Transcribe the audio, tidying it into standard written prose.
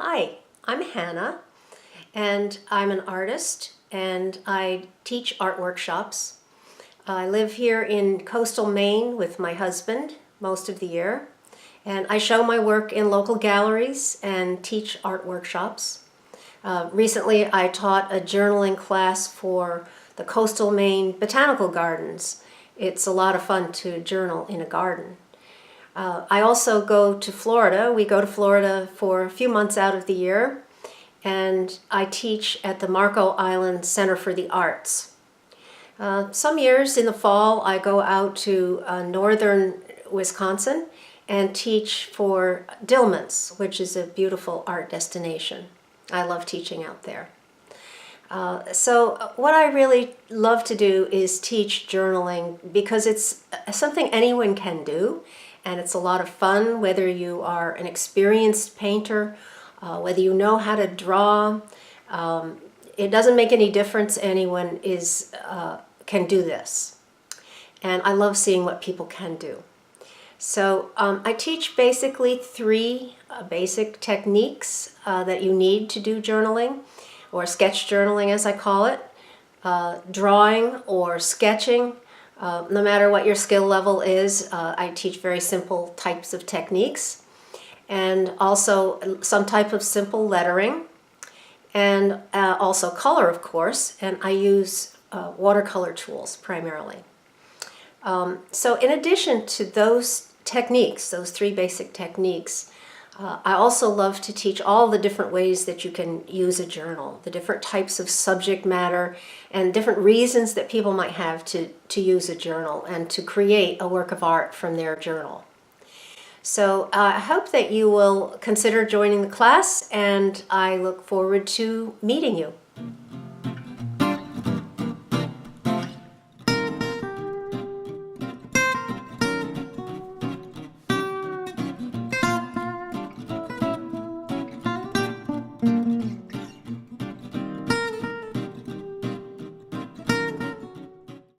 Hi, I'm Hannah, and I'm an artist, and I teach art workshops. I live here in coastal Maine with my husband most of the year, and I show my work in local galleries and teach art workshops. Recently, I taught a journaling class for the coastal Maine botanical gardens. It's a lot of fun to journal in a garden. I also go to Florida. We go to Florida for a few months out of the year, and I teach at the Marco Island Center for the Arts. Some years in the fall, I go out to northern Wisconsin and teach for Dillman's, which is a beautiful art destination. I love teaching out there. So what I really love to do is teach journaling because it's something anyone can do, and it's a lot of fun, whether you are an experienced painter, whether you know how to draw. It doesn't make any difference. Anyone can do this. And I love seeing what people can do. So I teach basically three basic techniques that you need to do journaling, or sketch journaling as I call it. Drawing or sketching. No matter what your skill level is, I teach very simple types of techniques, and also some type of simple lettering, and also color, of course, and I use watercolor tools primarily. So in addition to those techniques, those three basic techniques, I also love to teach all the different ways that you can use a journal, the different types of subject matter and different reasons that people might have to use a journal and to create a work of art from their journal. So I hope that you will consider joining the class, and I look forward to meeting you.